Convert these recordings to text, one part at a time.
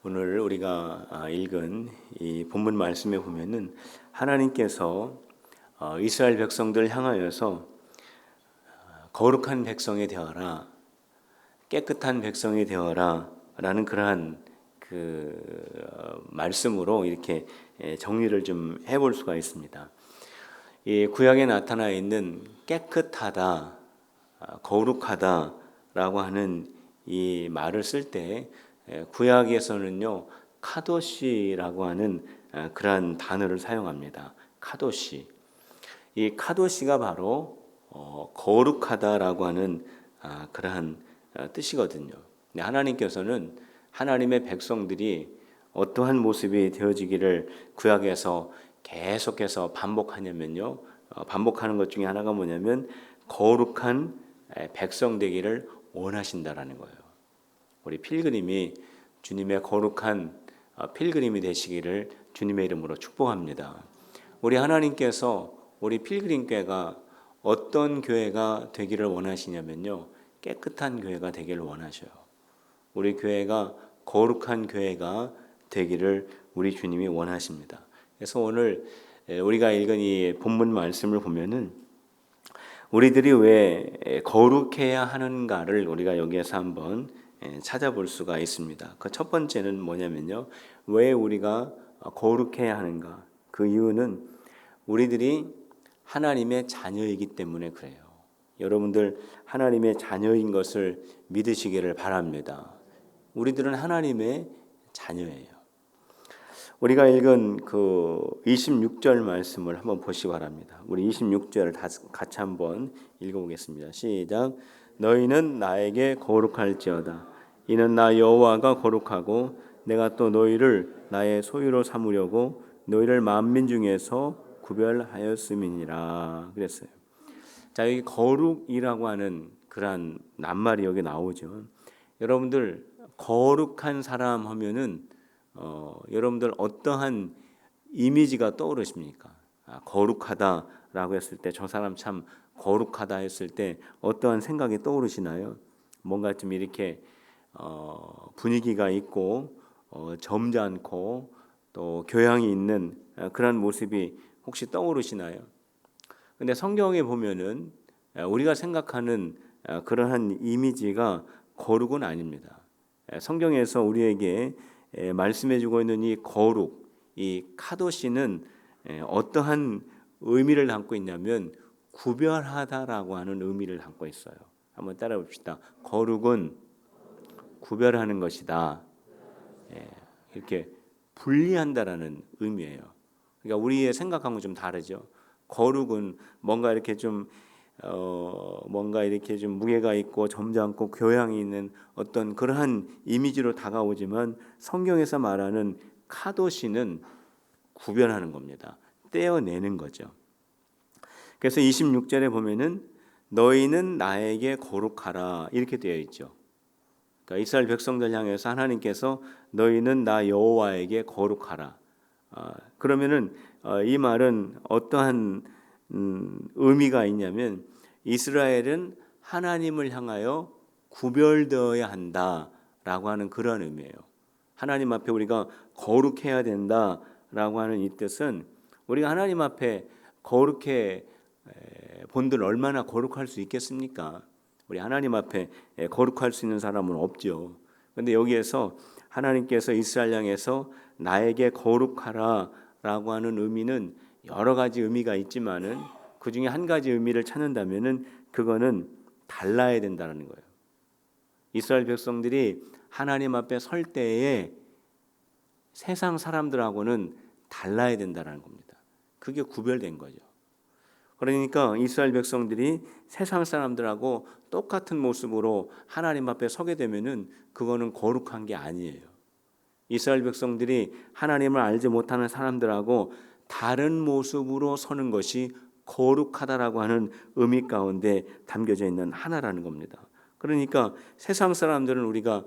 오늘 우리가 읽은 이 본문 말씀에 보면은 하나님께서 이스라엘 백성들을 향하여서 거룩한 백성이 되어라, 깨끗한 백성이 되어라 라는 그러한 말씀으로 이렇게 정리를 좀 해볼 수가 있습니다. 이 구약에 나타나 있는 깨끗하다, 거룩하다라고 하는 이 말을 쓸 때 구약에서는요 카도시라고 하는 그러한 단어를 사용합니다. 카도시. 이 카도시가 바로 거룩하다라고 하는 그러한 뜻이거든요. 하나님께서는 하나님의 백성들이 어떠한 모습이 되어지기를 구약에서 계속해서 반복하냐면요. 반복하는 것 중에 하나가 뭐냐면 거룩한 백성 되기를 원하신다라는 거예요. 우리 필그림이 주님의 거룩한 필그림이 되시기를 주님의 이름으로 축복합니다. 우리 하나님께서 우리 필그림교회가 어떤 교회가 되기를 원하시냐면요. 깨끗한 교회가 되기를 원하셔요. 우리 교회가 거룩한 교회가 되기를 우리 주님이 원하십니다. 그래서 오늘 우리가 읽은 이 본문 말씀을 보면은 우리들이 왜 거룩해야 하는가를 우리가 여기에서 한번 찾아볼 수가 있습니다. 그 첫 번째는 뭐냐면요. 왜 우리가 거룩해야 하는가? 그 이유는 우리들이 하나님의 자녀이기 때문에 그래요. 여러분들 하나님의 자녀인 것을 믿으시기를 바랍니다. 우리들은 하나님의 자녀예요. 우리가 읽은 그 26절 말씀을 한번 보시기 바랍니다. 우리 26절을 같이 한번 읽어보겠습니다. 시작. 너희는 나에게 거룩할지어다. 이는 나 여호와가 거룩하고 내가 또 너희를 나의 소유로 삼으려고 너희를 만민 중에서 구별하였음이니라 그랬어요. 자, 여기 거룩이라고 하는 그러한 낱말이 여기 나오죠. 여러분들 거룩한 사람 하면은 여러분들 어떠한 이미지가 떠오르십니까? 거룩하다라고 했을 때 저 사람 참 거룩하다 했을 때 어떠한 생각이 떠오르시나요? 뭔가 좀 이렇게 분위기가 있고 점잖고 또 교양이 있는 그런 모습이 혹시 떠오르시나요? 근데 성경에 보면은 우리가 생각하는 그러한 이미지가 거룩은 아닙니다. 성경에서 우리에게 말씀해주고 있는 이 거룩, 이 카도시는 어떠한 의미를 담고 있냐면 구별하다라고 하는 의미를 담고 있어요. 한번 따라 봅시다. 거룩은 구별하는 것이다. 이렇게 분리한다라는 의미예요. 그러니까 우리의 생각하고 좀 다르죠. 거룩은 뭔가 이렇게 좀 뭔가 이렇게 좀 무게가 있고 점잖고 교양이 있는 어떤 그러한 이미지로 다가오지만 성경에서 말하는 카도시는 구별하는 겁니다. 떼어내는 거죠. 그래서 26절에 보면은 너희는 나에게 거룩하라 이렇게 되어 있죠. 그러니까 이스라엘 백성들 향해서 하나님께서 너희는 나 여호와에게 거룩하라. 그러면은 이 말은 어떠한 의미가 있냐면 이스라엘은 하나님을 향하여 구별되어야 한다라고 하는 그런 의미예요. 하나님 앞에 우리가 거룩해야 된다라고 하는 이 뜻은 우리가 하나님 앞에 거룩해 본들 얼마나 거룩할 수 있겠습니까? 우리 하나님 앞에 거룩할 수 있는 사람은 없죠. 그런데 여기에서 하나님께서 이스라엘 향해서 나에게 거룩하라라고 하는 의미는 여러 가지 의미가 있지만은 그 중에 한 가지 의미를 찾는다면은 그거는 달라야 된다는 거예요. 이스라엘 백성들이 하나님 앞에 설 때에 세상 사람들하고는 달라야 된다는 겁니다. 그게 구별된 거죠. 그러니까 이스라엘 백성들이 세상 사람들하고 똑같은 모습으로 하나님 앞에 서게 되면은 그거는 거룩한 게 아니에요. 이스라엘 백성들이 하나님을 알지 못하는 사람들하고 다른 모습으로 서는 것이 거룩하다라고 하는 의미 가운데 담겨져 있는 하나라는 겁니다. 그러니까 세상 사람들은 우리가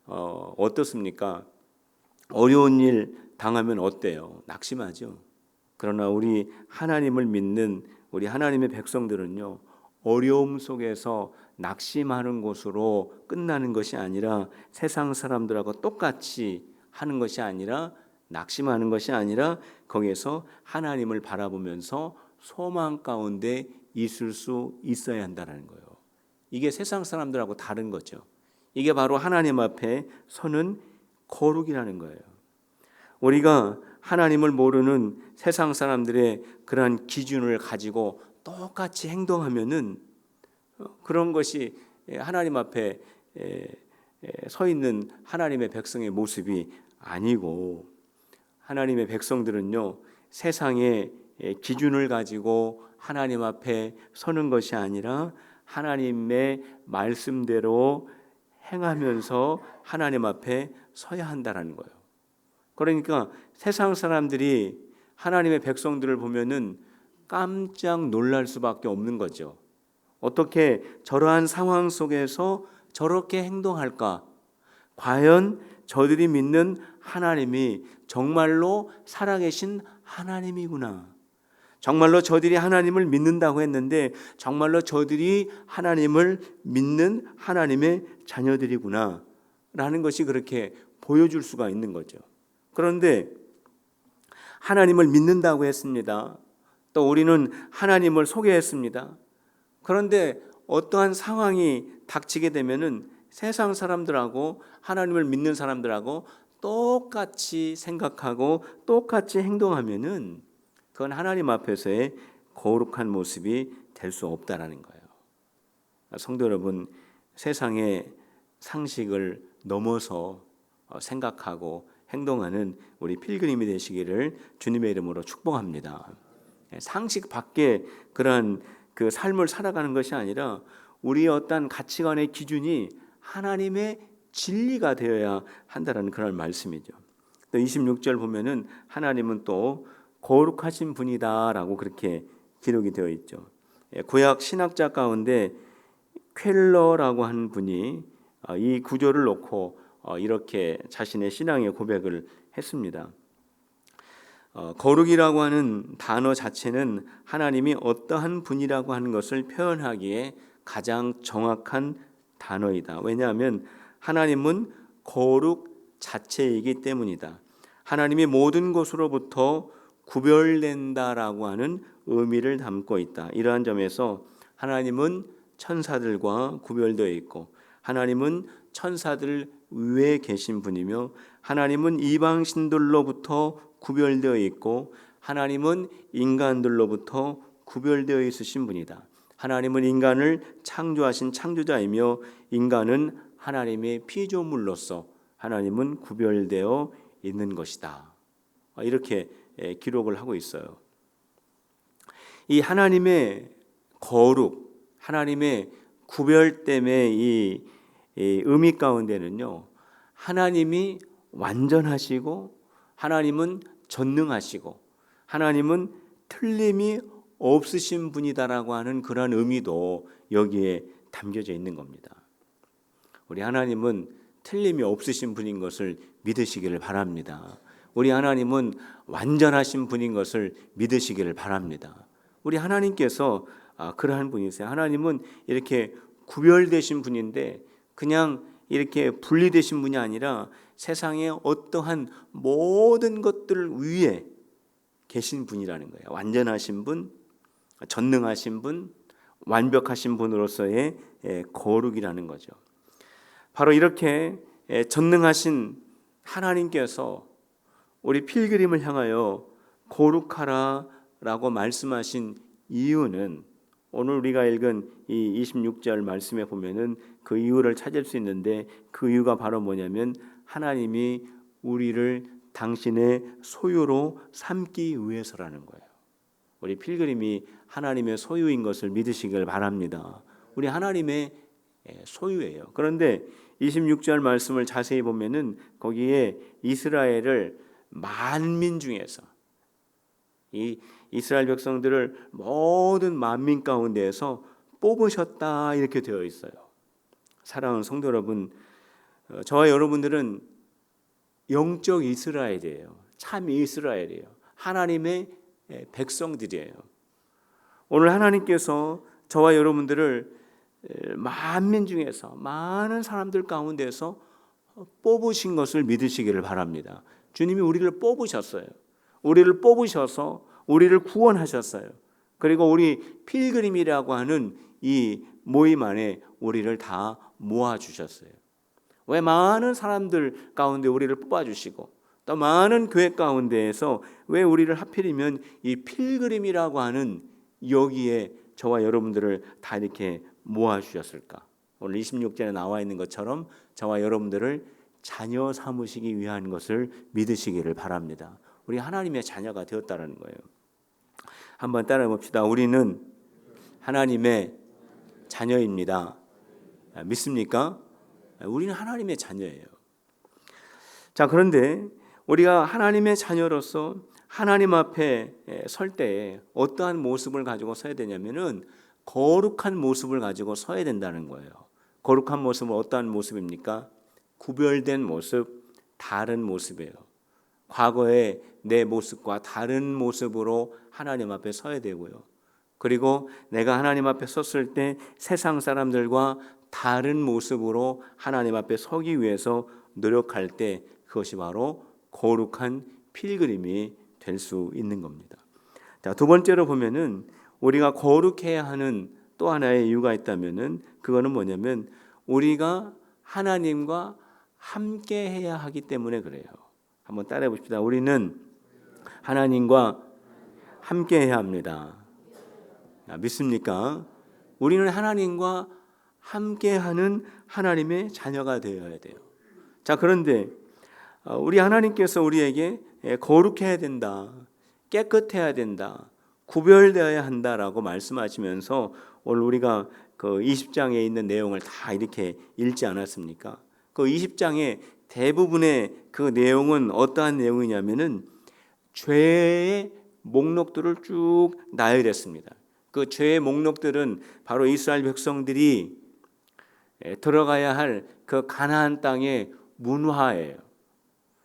어떻습니까? 어려운 일 당하면 어때요? 낙심하죠. 그러나 우리 하나님을 믿는 우리 하나님의 백성들은요, 어려움 속에서 낙심하는 것으로 끝나는 것이 아니라 세상 사람들하고 똑같이 하는 것이 아니라 낙심하는 것이 아니라 거기에서 하나님을 바라보면서 소망 가운데 있을 수 있어야 한다는 거예요. 이게 세상 사람들하고 다른 거죠. 이게 바로 하나님 앞에 서는 거룩이라는 거예요. 우리가 하나님을 모르는 세상 사람들의 그러한 기준을 가지고 똑같이 행동하면은 그런 것이 하나님 앞에 서 있는 하나님의 백성의 모습이 아니고, 하나님의 백성들은요, 세상의 기준을 가지고 하나님 앞에 서는 것이 아니라 하나님의 말씀대로 행하면서 하나님 앞에 서야 한다는 거예요. 그러니까 세상 사람들이 하나님의 백성들을 보면은 깜짝 놀랄 수밖에 없는 거죠. 어떻게 저러한 상황 속에서 저렇게 행동할까? 과연 저들이 믿는 하나님이 정말로 살아계신 하나님이구나. 정말로 저들이 하나님을 믿는다고 했는데 정말로 저들이 하나님을 믿는 하나님의 자녀들이구나 라는 것이 그렇게 보여줄 수가 있는 거죠. 그런데 하나님을 믿는다고 했습니다. 또 우리는 하나님을 소개했습니다. 그런데 어떠한 상황이 닥치게 되면은 세상 사람들하고 하나님을 믿는 사람들하고 똑같이 생각하고 똑같이 행동하면은 그건 하나님 앞에서의 거룩한 모습이 될 수 없다라는 거예요. 성도 여러분, 세상의 상식을 넘어서 생각하고 행동하는 우리 필그림이 되시기를 주님의 이름으로 축복합니다. 상식 밖에 그런 그 삶을 살아가는 것이 아니라 우리의 어떤 가치관의 기준이 하나님의 진리가 되어야 한다는 그런 말씀이죠. 또 26절 보면은 하나님은 또 거룩하신 분이다라고 그렇게 기록이 되어 있죠. 구약 신학자 가운데 퀼러라고 하는 분이 이 구절을 놓고 이렇게 자신의 신앙의 고백을 했습니다. 거룩이라고 하는 단어 자체는 하나님이 어떠한 분이라고 하는 것을 표현하기에 가장 정확한 단어이다. 왜냐하면 하나님은 거룩 자체이기 때문이다. 하나님이 모든 것으로부터 구별된다라고 하는 의미를 담고 있다. 이러한 점에서 하나님은 천사들과 구별되어 있고 하나님은 천사들 위에 계신 분이며 하나님은 이방신들로부터 구별되어 있고 하나님은 인간들로부터 구별되어 있으신 분이다. 하나님은 인간을 창조하신 창조자이며 인간은 하나님의 피조물로서 하나님은 구별되어 있는 것이다. 이렇게 기록을 하고 있어요. 이 하나님의 거룩, 하나님의 구별됨의 이 의미 가운데는요, 하나님이 완전하시고 하나님은 전능하시고 하나님은 틀림이 없으신 분이다라고 하는 그런 의미도 여기에 담겨져 있는 겁니다. 우리 하나님은 틀림이 없으신 분인 것을 믿으시기를 바랍니다. 우리 하나님은 완전하신 분인 것을 믿으시기를 바랍니다. 우리 하나님께서 그러한 분이세요. 하나님은 이렇게 구별되신 분인데 그냥 이렇게 분리되신 분이 아니라 세상의 어떠한 모든 것들 위에 계신 분이라는 거예요. 완전하신 분, 전능하신 분, 완벽하신 분으로서의 거룩이라는 거죠. 바로 이렇게 전능하신 하나님께서 우리 필그림을 향하여 거룩하라라고 말씀하신 이유는 오늘 우리가 읽은 이 26절 말씀에 보면은 그 이유를 찾을 수 있는데 그 이유가 바로 뭐냐면 하나님이 우리를 당신의 소유로 삼기 위해서라는 거예요. 우리 필그림이 하나님의 소유인 것을 믿으시길 바랍니다. 우리 하나님의 소유예요. 그런데 26절 말씀을 자세히 보면은 거기에 이스라엘을 만민 중에서 이 이스라엘 백성들을 모든 만민 가운데에서 뽑으셨다 이렇게 되어 있어요. 사랑하는 성도 여러분, 저와 여러분들은 영적 이스라엘이에요. 참 이스라엘이에요. 하나님의 백성들이에요. 오늘 하나님께서 저와 여러분들을 만민 중에서 많은 사람들 가운데서 뽑으신 것을 믿으시기를 바랍니다. 주님이 우리를 뽑으셨어요. 우리를 뽑으셔서 우리를 구원하셨어요. 그리고 우리 필그림이라고 하는 이 모임 안에 우리를 다 모아주셨어요. 왜 많은 사람들 가운데 우리를 뽑아주시고 또 많은 교회 가운데에서 왜 우리를 하필이면 이 필그림이라고 하는 여기에 저와 여러분들을 다 이렇게 모아주셨을까? 오늘 26절에 나와 있는 것처럼 저와 여러분들을 자녀 삼으시기 위한 것을 믿으시기를 바랍니다. 우리 하나님의 자녀가 되었다는 거예요. 한번 따라해 봅시다. 우리는 하나님의 자녀입니다. 믿습니까? 우리는 하나님의 자녀예요. 자, 그런데 우리가 하나님의 자녀로서 하나님 앞에 설 때에 어떠한 모습을 가지고 서야 되냐면은 거룩한 모습을 가지고 서야 된다는 거예요. 거룩한 모습은 어떠한 모습입니까? 구별된 모습, 다른 모습이에요. 과거의 내 모습과 다른 모습으로 하나님 앞에 서야 되고요. 그리고 내가 하나님 앞에 섰을 때 세상 사람들과 다른 모습으로 하나님 앞에 서기 위해서 노력할 때 그것이 바로 거룩한 필그림이 될 수 있는 겁니다. 자, 두 번째로 보면은 우리가 거룩해야 하는 또 하나의 이유가 있다면은 그거는 뭐냐면 우리가 하나님과 함께 해야 하기 때문에 그래요. 한번 따라해 봅시다. 우리는 하나님과 함께 해야 합니다. 믿습니까? 우리는 하나님과 함께하는 하나님의 자녀가 되어야 돼요. 자, 그런데 우리 하나님께서 우리에게 거룩해야 된다, 깨끗해야 된다, 구별되어야 한다라고 말씀하시면서 오늘 우리가 그 20장에 있는 내용을 다 이렇게 읽지 않았습니까? 그 20장의 대부분의 그 내용은 어떠한 내용이냐면은 죄의 목록들을 쭉 나열했습니다. 그 죄의 목록들은 바로 이스라엘 백성들이 들어가야 할 그 가나안 땅의 문화예요.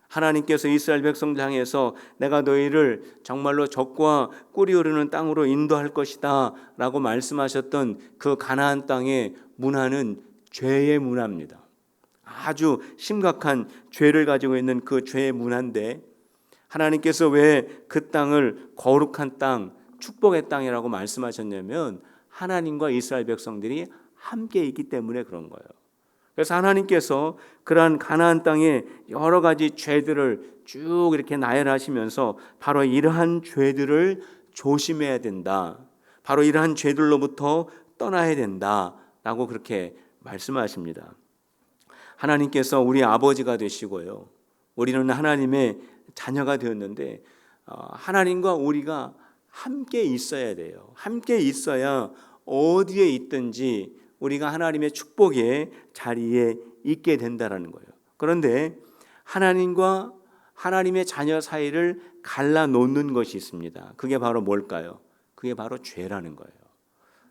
하나님께서 이스라엘 백성들 향해서 내가 너희를 정말로 적과 꿀이 흐르는 땅으로 인도할 것이다 라고 말씀하셨던 그 가나안 땅의 문화는 죄의 문화입니다. 아주 심각한 죄를 가지고 있는 그 죄의 문화인데 하나님께서 왜 그 땅을 거룩한 땅, 축복의 땅이라고 말씀하셨냐면 하나님과 이스라엘 백성들이 함께 있기 때문에 그런 거예요. 그래서 하나님께서 그러한 가나안 땅의 여러 가지 죄들을 쭉 이렇게 나열하시면서 바로 이러한 죄들을 조심해야 된다, 바로 이러한 죄들로부터 떠나야 된다라고 그렇게 말씀하십니다. 하나님께서 우리 아버지가 되시고요, 우리는 하나님의 자녀가 되었는데 하나님과 우리가 함께 있어야 돼요. 함께 있어야 어디에 있든지 우리가 하나님의 축복의 자리에 있게 된다라는 거예요. 그런데 하나님과 하나님의 자녀 사이를 갈라놓는 것이 있습니다. 그게 바로 뭘까요? 그게 바로 죄라는 거예요.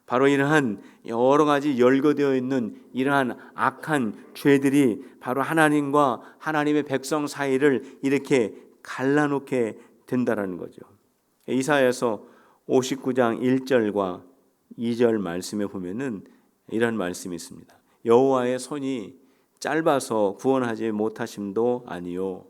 바로 이러한 여러 가지 열거되어 있는 이러한 악한 죄들이 바로 하나님과 하나님의 백성 사이를 이렇게 갈라놓게 된다라는 거죠. 이사야서 59장 1절과 2절 말씀에 보면은 이런 말씀이 있습니다. 여호와의 손이 짧아서 구원하지 못하심도 아니요,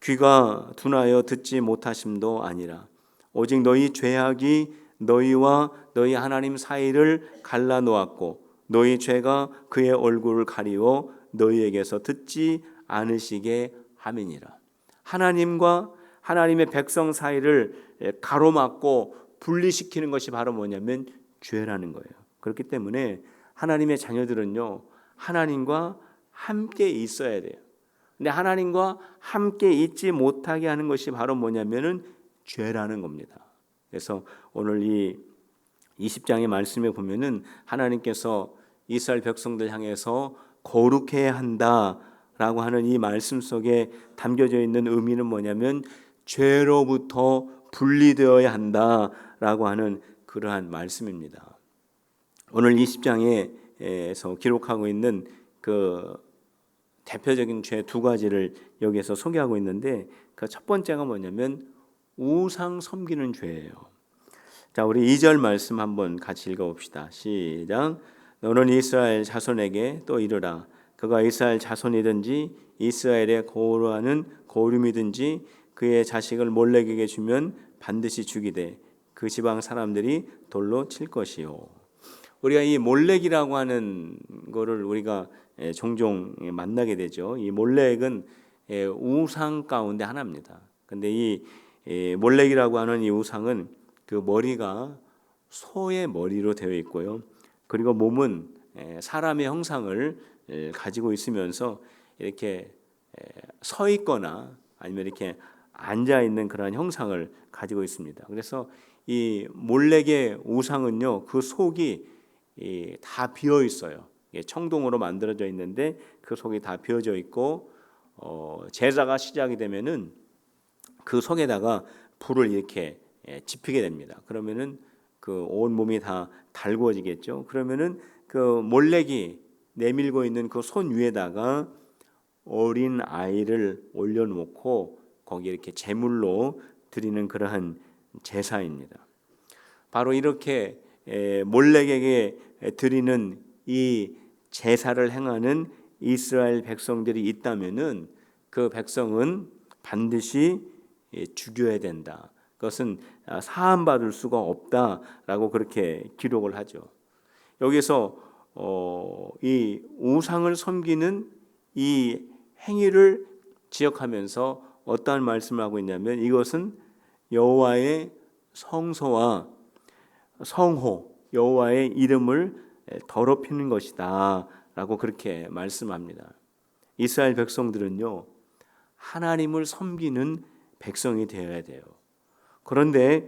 귀가 둔하여 듣지 못하심도 아니라 오직 너희 죄악이 너희와 너희 하나님 사이를 갈라놓았고 너희 죄가 그의 얼굴을 가리워 너희에게서 듣지 않으시게 함이니라. 하나님과 하나님의 백성 사이를 가로막고 분리시키는 것이 바로 뭐냐면 죄라는 거예요. 그렇기 때문에 하나님의 자녀들은요, 하나님과 함께 있어야 돼요. 근데 하나님과 함께 있지 못하게 하는 것이 바로 뭐냐면은 죄라는 겁니다. 그래서 오늘 이 20장의 말씀에 보면은 하나님께서 이스라엘 백성들 향해서 거룩해야 한다라고 하는 이 말씀 속에 담겨져 있는 의미는 뭐냐면 죄로부터 분리되어야 한다라고 하는 그러한 말씀입니다. 오늘 20장에서 기록하고 있는 그 대표적인 죄 두 가지를 여기에서 소개하고 있는데 그 첫 번째가 뭐냐면 우상 섬기는 죄예요. 자, 우리 2절 말씀 한번 같이 읽어봅시다. 시작. 너는 이스라엘 자손에게 또 이르라. 그가 이스라엘 자손이든지 이스라엘의 거류하는 거류이든지 그의 자식을 몰렉에게 주면 반드시 죽이되 그 지방 사람들이 돌로 칠 것이요. 우리가 이 몰렉이라고 하는 거를 우리가 종종 만나게 되죠. 이 몰렉은 우상 가운데 하나입니다. 근데 이 몰렉이라고 하는 이 우상은 그 머리가 소의 머리로 되어 있고요. 그리고 몸은 사람의 형상을 가지고 있으면서 이렇게 서 있거나 아니면 이렇게 앉아 있는 그런 형상을 가지고 있습니다. 그래서 이 몰렉의 우상은요, 그 속이 다 비어 있어요. 청동으로 만들어져 있는데 그 속이 다 비어져 있고 제사가 시작이 되면은 그 속에다가 불을 이렇게 지피게 됩니다. 그러면은 그 온 몸이 다 달구어지겠죠. 그러면은 그 몰렉이 내밀고 있는 그 손 위에다가 어린 아이를 올려놓고 거기에 이렇게 제물로 드리는 그러한 제사입니다. 바로 이렇게 몰렉에게 드리는 이 제사를 행하는 이스라엘 백성들이 있다면은 그 백성은 반드시 죽여야 된다. 그것은 사함받을 수가 없다라고 그렇게 기록을 하죠. 여기서 이 우상을 섬기는 이 행위를 지적하면서 어떠한 말씀을 하고 있냐면 이것은 여호와의 성소와 성호, 여호와의 이름을 더럽히는 것이다 라고 그렇게 말씀합니다. 이스라엘 백성들은요, 하나님을 섬기는 백성이 되어야 돼요. 그런데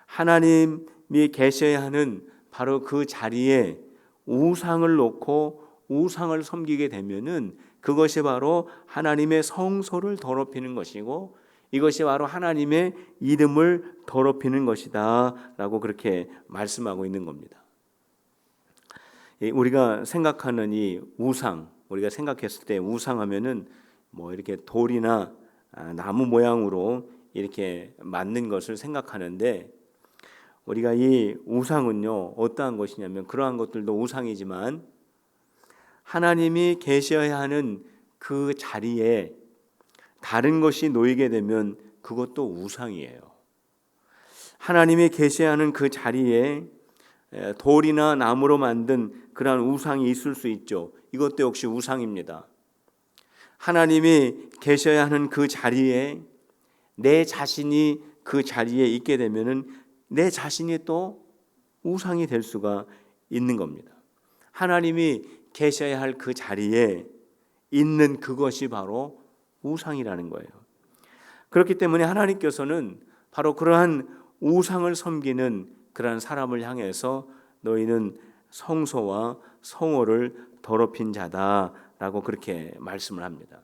하나님이 계셔야 하는 바로 그 자리에 우상을 놓고 우상을 섬기게 되면은 그것이 바로 하나님의 성소를 더럽히는 것이고 이것이 바로 하나님의 이름을 더럽히는 것이다 라고 그렇게 말씀하고 있는 겁니다. 우리가 생각하는 이 우상, 우리가 생각했을 때 우상하면은 뭐 이렇게 돌이나 나무 모양으로 이렇게 만든 것을 생각하는데 우리가 이 우상은요 어떠한 것이냐면 그러한 것들도 우상이지만 하나님이 계셔야 하는 그 자리에 다른 것이 놓이게 되면 그것도 우상이에요. 하나님이 계셔야 하는 그 자리에 돌이나 나무로 만든 그러한 우상이 있을 수 있죠. 이것도 역시 우상입니다. 하나님이 계셔야 하는 그 자리에 내 자신이 그 자리에 있게 되면은 내 자신이 또 우상이 될 수가 있는 겁니다. 하나님이 계셔야 할 그 자리에 있는 그것이 바로 우상이라는 거예요. 그렇기 때문에 하나님께서는 바로 그러한 우상을 섬기는 그러한 사람을 향해서 너희는 성소와 성호를 더럽힌 자다라고 그렇게 말씀을 합니다.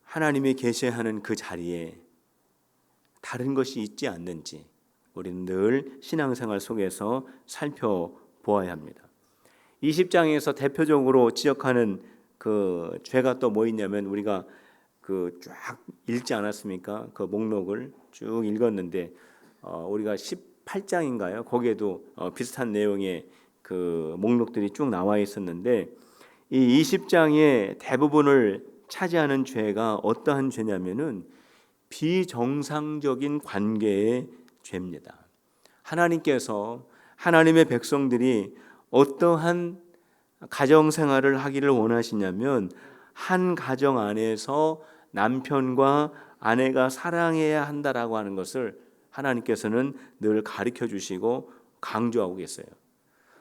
하나님이 계셔야 하는 그 자리에 다른 것이 있지 않는지 우리는 늘 신앙생활 속에서 살펴보아야 합니다. 20장에서 대표적으로 지적하는 그 죄가 또 뭐 있냐면 우리가 그 쫙 읽지 않았습니까? 그 목록을 쭉 읽었는데 우리가 18장인가요? 거기에도 비슷한 내용의 그 목록들이 쭉 나와 있었는데 이 20장의 대부분을 차지하는 죄가 어떠한 죄냐면은 비정상적인 관계의 죄입니다. 하나님께서 하나님의 백성들이 어떠한 가정생활을 하기를 원하시냐면 한 가정 안에서 남편과 아내가 사랑해야 한다라고 하는 것을 하나님께서는 늘 가르쳐 주시고 강조하고 계세요.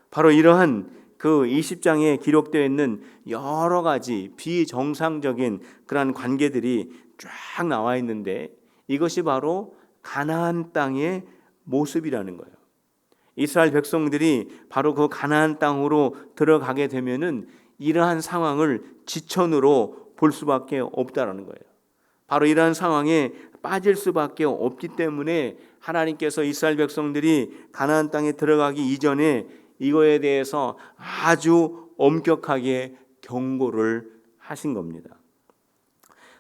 바로 이러한 그 20장에 기록되어 있는 여러 가지 비정상적인 그러한 관계들이 쫙 나와 있는데 이것이 바로 가나안 땅의 모습이라는 거예요. 이스라엘 백성들이 바로 그 가나안 땅으로 들어가게 되면은 이러한 상황을 지천으로 볼 수밖에 없다라는 거예요. 바로 이러한 상황에 빠질 수밖에 없기 때문에 하나님께서 이스라엘 백성들이 가나안 땅에 들어가기 이전에 이거에 대해서 아주 엄격하게 경고를 하신 겁니다.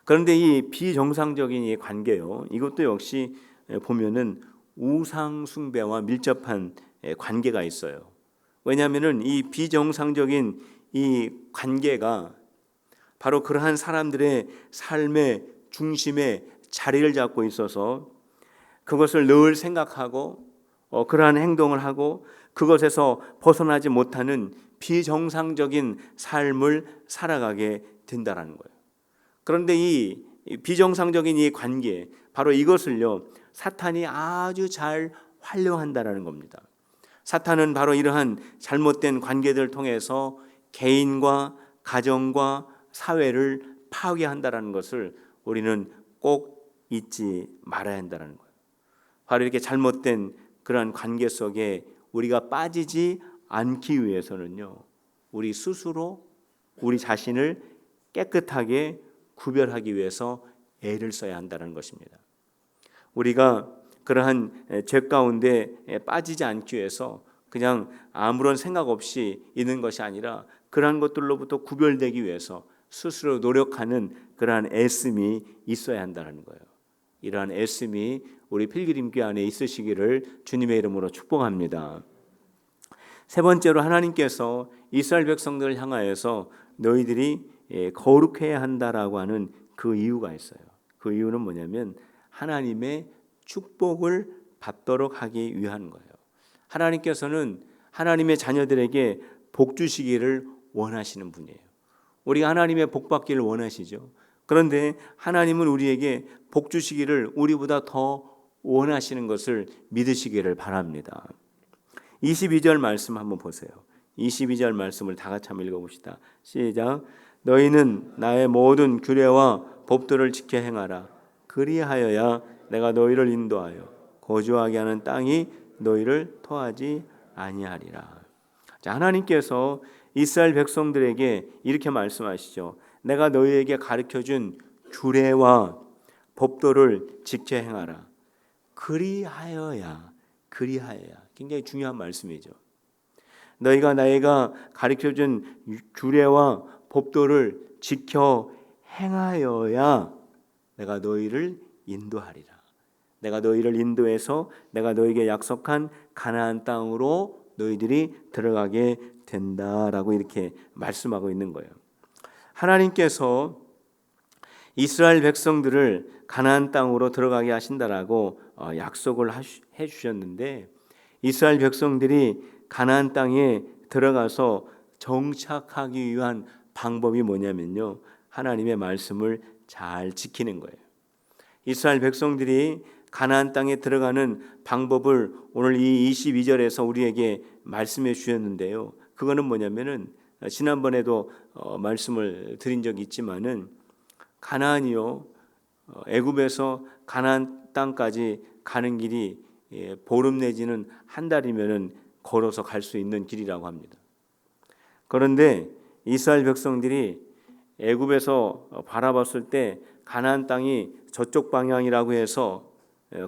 그런데 이 비정상적인 이 관계요, 이것도 역시 보면은 우상 숭배와 밀접한 관계가 있어요. 왜냐하면은 이 비정상적인 이 관계가 바로 그러한 사람들의 삶의 중심에 자리를 잡고 있어서 그것을 늘 생각하고 그러한 행동을 하고 그것에서 벗어나지 못하는 비정상적인 삶을 살아가게 된다라는 거예요. 그런데 이 비정상적인 이 관계, 바로 이것을요 사탄이 아주 잘 활용한다라는 겁니다. 사탄은 바로 이러한 잘못된 관계들을 통해서 개인과 가정과 사회를 파괴한다라는 것을 우리는 꼭 잊지 말아야 한다는 거예요. 바로 이렇게 잘못된 그러한 관계 속에 우리가 빠지지 않기 위해서는요, 우리 스스로 우리 자신을 깨끗하게 구별하기 위해서 애를 써야 한다는 것입니다. 우리가 그러한 죄 가운데 빠지지 않기 위해서 그냥 아무런 생각 없이 있는 것이 아니라 그러한 것들로부터 구별되기 위해서 스스로 노력하는 그러한 애씀이 있어야 한다는 거예요. 이러한 애씀이 우리 필그림교 안에 있으시기를 주님의 이름으로 축복합니다. 세 번째로 하나님께서 이스라엘 백성들을 향하여서 너희들이 거룩해야 한다라고 하는 그 이유가 있어요. 그 이유는 뭐냐면 하나님의 축복을 받도록 하기 위한 거예요. 하나님께서는 하나님의 자녀들에게 복 주시기를 원하시는 분이에요. 우리가 하나님의 복 받기를 원하시죠. 그런데 하나님은 우리에게 복 주시기를 우리보다 더 원하시는 것을 믿으시기를 바랍니다. 22절 말씀 한번 보세요. 22절 말씀을 다 같이 한번 읽어봅시다. 시작. 너희는 나의 모든 규례와 법도를 지켜 행하라. 그리하여야 내가 너희를 인도하여 거주하게 하는 땅이 너희를 토하지 아니하리라. 자, 하나님께서 이스라엘 백성들에게 이렇게 말씀하시죠. 내가 너희에게 가르쳐준 규례와 법도를 지켜 행하라. 그리하여야 굉장히 중요한 말씀이죠. 너희가 가르쳐준 규례와 법도를 지켜 행하여야 내가 너희를 인도하리라. 내가 너희를 인도해서 내가 너희에게 약속한 가나안 땅으로 너희들이 들어가게 된다라고 이렇게 말씀하고 있는 거예요. 하나님께서 이스라엘 백성들을 가나안 땅으로 들어가게 하신다라고 약속을 해 주셨는데 이스라엘 백성들이 가나안 땅에 들어가서 정착하기 위한 방법이 뭐냐면요, 하나님의 말씀을 잘 지키는 거예요. 이스라엘 백성들이 가나안 땅에 들어가는 방법을 오늘 이 22절에서 우리에게 말씀해 주셨는데요, 그거는 뭐냐면은 지난번에도 말씀을 드린 적이 있지만은 가나안이요, 애굽에서 가나안 땅까지 가는 길이 보름 내지는 한 달이면은 걸어서 갈 수 있는 길이라고 합니다. 그런데 이스라엘 백성들이 애굽에서 바라봤을 때 가나안 땅이 저쪽 방향이라고 해서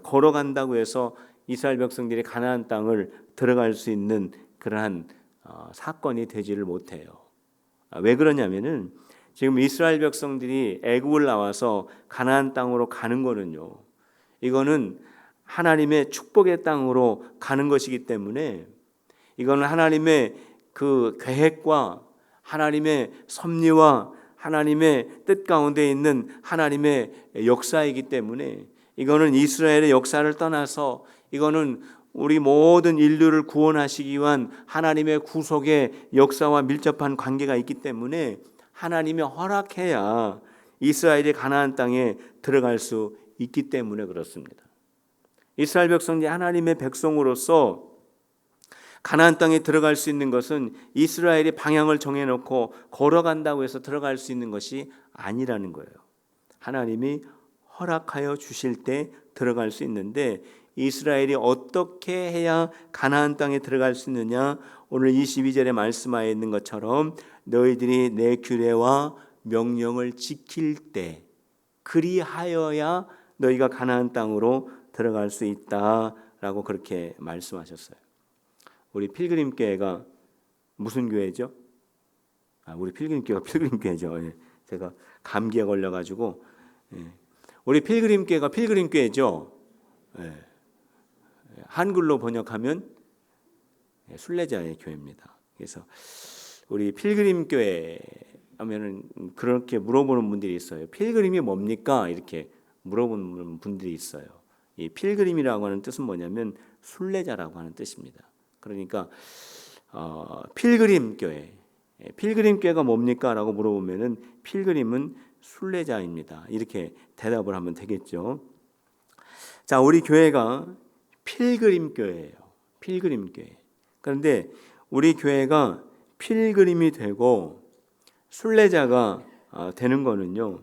걸어간다고 해서 이스라엘 백성들이 가나안 땅을 들어갈 수 있는 그러한 사건이 되지를 못해요. 왜 그러냐면은 지금 이스라엘 백성들이 애굽을 나와서 가나안 땅으로 가는 거는요, 이거는 하나님의 축복의 땅으로 가는 것이기 때문에 이거는 하나님의 그 계획과 하나님의 섭리와 하나님의 뜻 가운데 있는 하나님의 역사이기 때문에 이거는 이스라엘의 역사를 떠나서 이거는 우리 모든 인류를 구원하시기 위한 하나님의 구속의 역사와 밀접한 관계가 있기 때문에 하나님이 허락해야 이스라엘이 가나안 땅에 들어갈 수 있기 때문에 그렇습니다. 이스라엘 백성이 하나님의 백성으로서 가나안 땅에 들어갈 수 있는 것은 이스라엘이 방향을 정해놓고 걸어간다고 해서 들어갈 수 있는 것이 아니라는 거예요. 하나님이 허락하여 주실 때 들어갈 수 있는데 이스라엘이 어떻게 해야 가나안 땅에 들어갈 수 있느냐? 오늘 22절에 말씀하여 있는 것처럼 너희들이 내 규례와 명령을 지킬 때 그리하여야 너희가 가나안 땅으로 들어갈 수 있다라고 그렇게 말씀하셨어요. 우리 필그림교회가 무슨 교회죠? 우리 필그림교회가 필그림교회죠. 제가 감기에 걸려가지고 우리 필그림교회가 필그림교회죠. 한글로 번역하면 순례자의 교회입니다. 그래서 우리 필그림 교회 하면은 그렇게 물어보는 분들이 있어요. 필그림이 뭡니까? 이렇게 물어보는 분들이 있어요. 이 필그림이라고 하는 뜻은 뭐냐면 순례자라고 하는 뜻입니다. 그러니까 필그림 교회, 필그림 교회가 뭡니까? 라고 물어보면은 필그림은 순례자입니다. 이렇게 대답을 하면 되겠죠. 자, 우리 교회가 필그림 교회예요. 필그림 교회. 그런데 우리 교회가 필그림이 되고 순례자가 되는 거는요,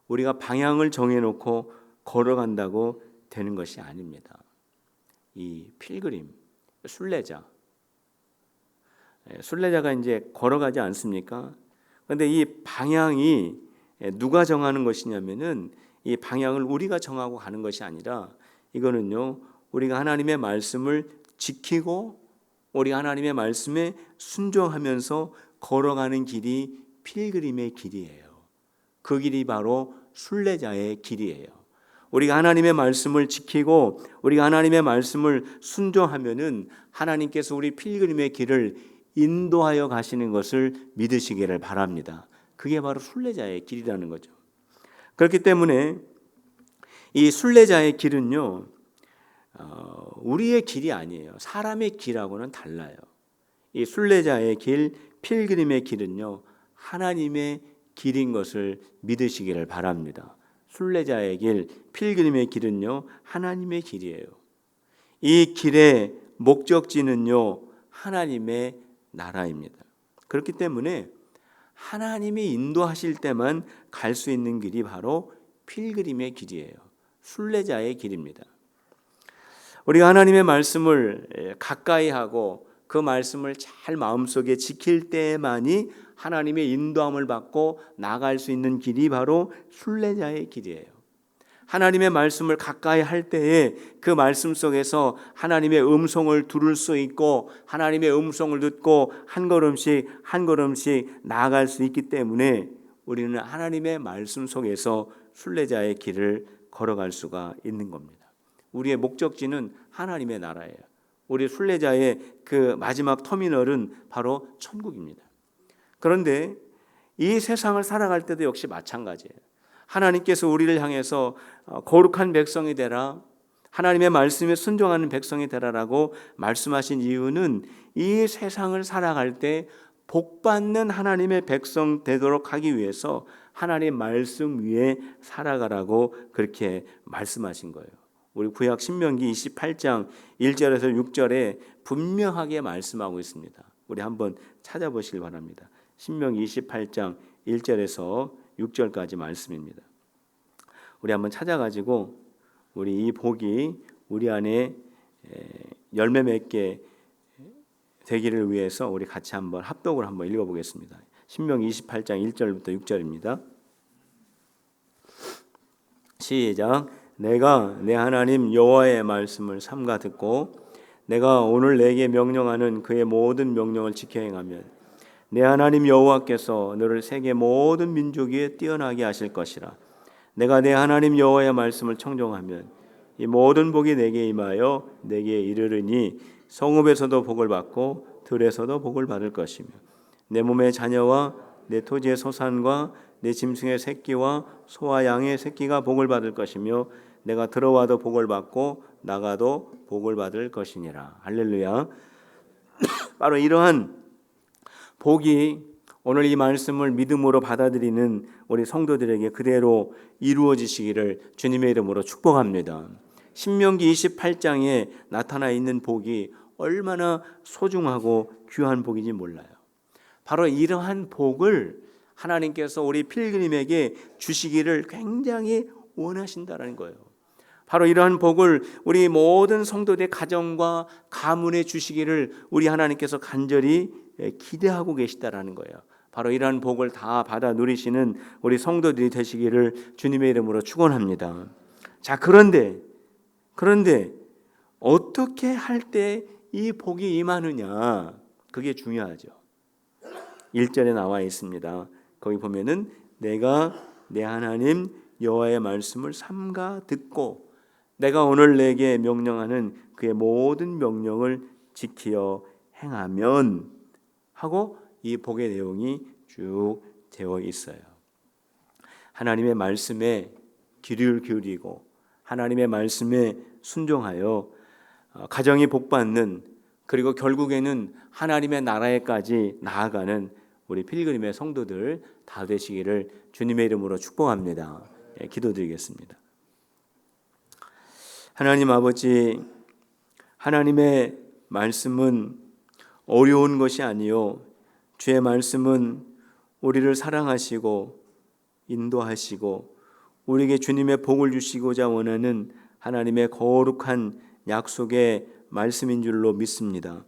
우리가 방향을 정해놓고 걸어간다고 되는 것이 아닙니다. 이 필그림, 순례자가 이제 걸어가지 않습니까? 그런데 이 방향이 누가 정하는 것이냐면은 이 방향을 우리가 정하고 가는 것이 아니라 이거는요, 우리가 하나님의 말씀을 지키고 우리가 하나님의 말씀에 순종하면서 걸어가는 길이 필그림의 길이에요. 그 길이 바로 순례자의 길이에요. 우리가 하나님의 말씀을 지키고 우리가 하나님의 말씀을 순종하면은 하나님께서 우리 필그림의 길을 인도하여 가시는 것을 믿으시기를 바랍니다. 그게 바로 순례자의 길이라는 거죠. 그렇기 때문에 이 순례자의 길은요, 우리의 길이 아니에요. 사람의 길하고는 달라요. 이 순례자의 길, 필그림의 길은요, 하나님의 길인 것을 믿으시기를 바랍니다. 순례자의 길, 필그림의 길은요, 하나님의 길이에요. 이 길의 목적지는요, 하나님의 나라입니다. 그렇기 때문에 하나님이 인도하실 때만 갈 수 있는 길이 바로 필그림의 길이에요. 순례자의 길입니다. 우리가 하나님의 말씀을 가까이 하고 그 말씀을 잘 마음속에 지킬 때만이 하나님의 인도함을 받고 나갈 수 있는 길이 바로 순례자의 길이에요. 하나님의 말씀을 가까이 할 때에 그 말씀 속에서 하나님의 음성을 들을 수 있고 하나님의 음성을 듣고 한 걸음씩 한 걸음씩 나아갈 수 있기 때문에 우리는 하나님의 말씀 속에서 순례자의 길을 걸어갈 수가 있는 겁니다. 우리의 목적지는 하나님의 나라예요. 우리 순례자의 그 마지막 터미널은 바로 천국입니다. 그런데 이 세상을 살아갈 때도 역시 마찬가지예요. 하나님께서 우리를 향해서 거룩한 백성이 되라, 하나님의 말씀에 순종하는 백성이 되라라고 말씀하신 이유는 이 세상을 살아갈 때 복받는 하나님의 백성 되도록 하기 위해서 하나님의 말씀 위에 살아가라고 그렇게 말씀하신 거예요. 우리 구약 신명기 28장 1절에서 6절에 분명하게 말씀하고 있습니다. 우리 한번 찾아보시길 바랍니다. 신명기 28장 1절에서 6절까지 말씀입니다. 우리 한번 찾아가지고 우리 이 복이 우리 안에 열매 맺게 되기를 위해서 우리 같이 한번 합독을 한번 읽어보겠습니다. 신명기 28장 1절부터 6절입니다. 시작. 내가 내 하나님 여호와의 말씀을 삼가 듣고 내가 오늘 내게 명령하는 그의 모든 명령을 지켜 행하면 내 하나님 여호와께서 너를 세계 모든 민족 위에 뛰어나게 하실 것이라. 내가 내 하나님 여호와의 말씀을 청종하면 이 모든 복이 내게 임하여 내게 이르르니 성읍에서도 복을 받고 들에서도 복을 받을 것이며 내 몸의 자녀와 내 토지의 소산과 내 짐승의 새끼와 소와 양의 새끼가 복을 받을 것이며 내가 들어와도 복을 받고 나가도 복을 받을 것이니라. 할렐루야. 바로 이러한 복이 오늘 이 말씀을 믿음으로 받아들이는 우리 성도들에게 그대로 이루어지시기를 주님의 이름으로 축복합니다. 신명기 28장에 나타나 있는 복이 얼마나 소중하고 귀한 복인지 몰라요. 바로 이러한 복을 하나님께서 우리 필그림에게 주시기를 굉장히 원하신다는 거예요. 바로 이러한 복을 우리 모든 성도들의 가정과 가문에 주시기를 우리 하나님께서 간절히 기대하고 계시다라는 거예요. 바로 이러한 복을 다 받아 누리시는 우리 성도들이 되시기를 주님의 이름으로 축원합니다. 자, 그런데 어떻게 할 때 이 복이 임하느냐, 그게 중요하죠. 1절에 나와 있습니다. 거기 보면은 내가 내 하나님 여호와의 말씀을 삼가 듣고 내가 오늘 내게 명령하는 그의 모든 명령을 지키어 행하면 하고 이 복의 내용이 쭉 되어 있어요. 하나님의 말씀에 귀를 기울이고 하나님의 말씀에 순종하여 가정이 복받는, 그리고 결국에는 하나님의 나라에까지 나아가는 우리 필그림의 성도들 다 되시기를 주님의 이름으로 축복합니다. 기도드리겠습니다. 하나님 아버지, 하나님의 말씀은 어려운 것이 아니요 주의 말씀은 우리를 사랑하시고 인도하시고 우리에게 주님의 복을 주시고자 원하는 하나님의 거룩한 약속의 말씀인 줄로 믿습니다.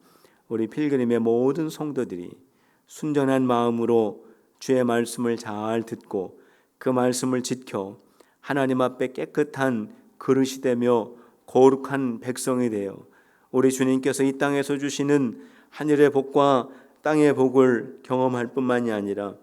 우리 필그림의 모든 성도들이 순전한 마음으로 주의 말씀을 잘 듣고 그 말씀을 지켜 하나님 앞에 깨끗한 그릇이 되며 거룩한 백성이 되어 우리 주님께서 이 땅에서 주시는 하늘의 복과 땅의 복을 경험할 뿐만이 아니라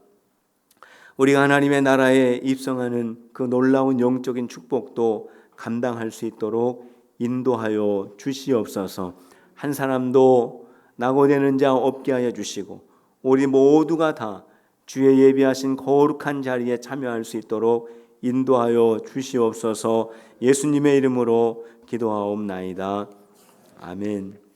우리가 하나님의 나라에 입성하는 그 놀라운 영적인 축복도 감당할 수 있도록 인도하여 주시옵소서. 한 사람도 낙오되는 자 없게 하여 주시고 우리 모두가 다 주의 예비하신 거룩한 자리에 참여할 수 있도록 인도하여 주시옵소서. 예수님의 이름으로 기도하옵나이다. 아멘.